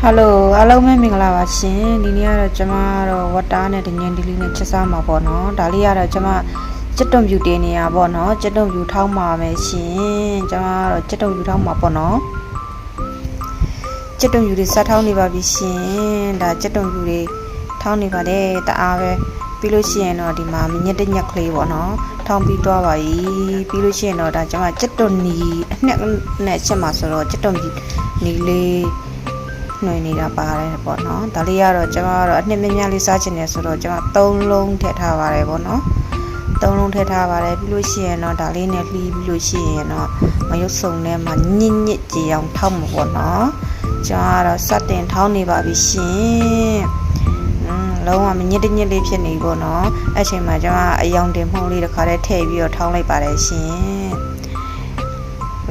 Hello, hello, me mingla vasin. Dini ada cuma wata ne dengan dili ne cesa ma bono. Dali ada cuma cetum beauty ni ya bono. Cetum beauty thau ma mesin. Cuma cetum beauty thau ma bono. Cetum beauty sa thau ni ba bisin. Da cetum beauty thau ni ba de ta ave. ပြီးလို့ရှိရင်တော့ဒီမှာမြင့်တညက်ကလေးပေါ့နော်ထောင်းပြီးသွားပါပြီပြီးလို့ရှိရင်တော့ဒါကျွန်မကြက်တွန်နီအနှစ်နဲ့ချက်မှာဆိုတော့ကြက်တွန်နီလေးနှွေနေတာပါတယ်ပေါ့နော်ဒါလေးကတော့ကျွန်မကတော့အနှစ်များများလေးစားချင်တယ်ဆိုတော့ကျွန်မ3လုံးထည့်ထားပါတယ်ပေါ့နော်3လုံးထည့်ထားပါတယ်ပြီးလို့ရှိရင်တော့ဒါလေးနဲ့လှီးပြီးလို့ရှိရင်တော့မရုပ်စုံထဲမှာညစ်ညစ်ကြည်အောင်ထောက်မှာပေါ့နော်ကျွန်မကတော့စတင်ထောင်းနေပါပြီရှင်လုံးဝမညစ်တညစ်လေးဖြစ်နေပေါ့နော်အဲ့ချိန်မှာကျွန်မအယောင်တင်မှုန့်လေးတစ်ခါတည်းထည့်ပြီးတော့ထောင်းလိုက်ပါတယ်ရှင်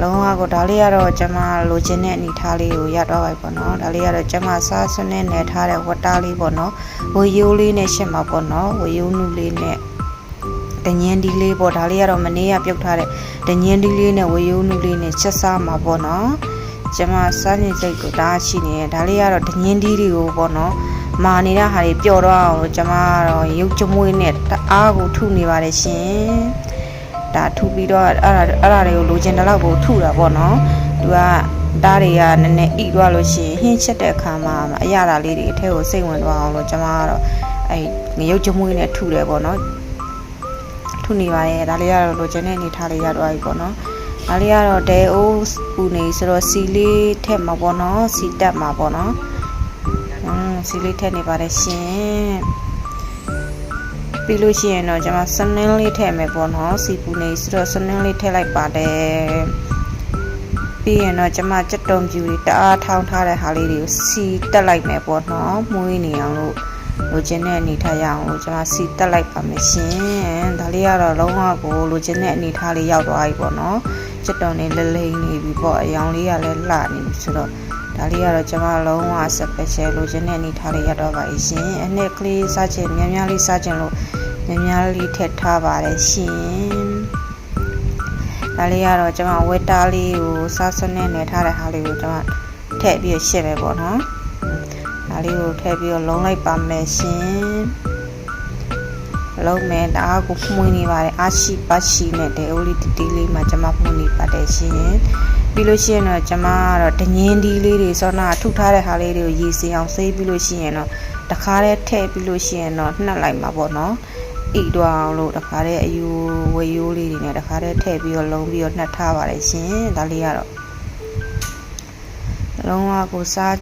လုံးဝကိုဒါလေးကတော့ကျွန်မလိုချင်တဲ့အနေထားလေးကိုရတော့ပါပေါ့နော်ဒါလေးကတော့ကျွန်မစားစွန်းနဲ့နယ်ထားတဲ့ဝတ်တားလေးပေါ့နော်ဝေယိုးလေးနဲ့ရှင်းမှာပေါ့နော်ဝေယိုးနုလေးနဲ့တညင်းဒီလေးပေါ့ဒါလေးကတော့မနေ့ကပြုတ်ထားတဲ့တညင်းဒီလေးနဲ့ဝေယိုးနုလေးနဲ့ချက်စားမှာပေါ့နော်ကျွန်မစားနေစိတ်ကိုဒါရှိနေတယ်ဒါလေးကတော့တညင်းဒီတွေကိုပေါ့နော်မာနေတာဟာတွေပျော်တော့အောင်လို့ကျွန်မကတော့ရုပ်ကြမွေးနဲ့တအားကိုထုနေပါတယ်ရှင်ဒါထုပြီးတော့အဲ့ဒါတွေကိုလိုချင်တဲ့လောက်ကိုထုတာပေါ့နော်သူကတားတွေကနည်းနည်းဣသွားလို့ရှိရင်ဟင်းချက်တဲ့အခါမှာအရသာလေးတွေအထက်ကိုစိတ်ဝင်သွားအောင်လို့ကျွန်မကတော့အဲ့ရုပ်ကြမွေးနဲ့ထုတယ်ပေါ့နော်ထုနေပါတယ်ဒါလေးကတော့လိုချင်တဲ့အနေထားလေးရတော့ပြီပေါ့နော်ဒါလေးကတော့ဒဲအိုးပူနေဆိုတော့စီလေးထက်မှာပေါ့နော်စီတက်မှာပေါ့နော်စီလေးထည့်နေပါတယ်ရှင်ပြီးလို့ရှိရင်တော့ကျွန်မစနင်းလေးထည့်မယ်ပေါ့နော်စီပူနေဆိုတော့စနင်းလေးထည့်လိုက်ပါတယ်ပြီးရင်တော့ကျွန်မကြက်တုံပြူလေးတအားထောင်းထားတဲ့ဟာလေးတွေကိုစီတက်လိုက်မယ်ပေါ့နော်မွေးနေအောင်လို့လိုချင်တဲ့အနေထားရအောင်လို့ကျွန်မစီတက်လိုက်ပါမယ်ရှင်ဒါလေးကတော့လုံးဝကိုလိုချင်တဲ့အနေထားလေးရောက်သွားပြီပေါ့နော်ကြက်တုံလေးလိမ့်လိမ့်နေပြီပေါ့အယောင်လေးကလည်းလှနေပြီဆိုတော့ဒါလေးကတော့ကျွန်မလုံးဝ special လိုချင်တဲ့အနေထားလေးရတော့ပါရှင်အနှစ်ကလေးစားချင်များများလေးစားချင်လို့များများလေးထည့်ထားပါတယ်ရှင်ဒါလေးကတော့ကျွန်မဝက်တားလေးကိုစားစွန်းနဲ့နေထားတဲ့ဟာလေးကိုကျွန်မထည့်ပြီးရှင်းမယ်ပေါ့နော်ဒါလေးကိုထည့်ပြီးလုံးလိုက်ပါမယ်ရှင်လုံးမယ်တအားကိုမှုန်းနေပါတယ်အာရှိပါရှိနဲ့တဲအိုးလေးတီတီလေးမှာကျွန်မမှုန်းနေပါတယ်ရှင်ပြီးလို့ရှိရင်တော့ကျွန်မကတော့တငင်းဒီလေးတွေစောနာထုထားတဲ့ဟာလေးတွေကိုရည်စင်အောင်ဆေးပြီးလို့ရှိရင်တော့တခါတည်းထည့်ပြီးလို့ရှိရင်တော့နှက်လိုက်မှာပေါ့နော်ဣတော့အောင်လို့တခါတည်းအယူဝေယိုးလေးတွေနဲ့တခါတည်းထည့်ပြီးတော့လုံးပြီးတော့နှက်ထားပါတယ်ရှင်ဒါလေးကတော့လုံးဝကိုစား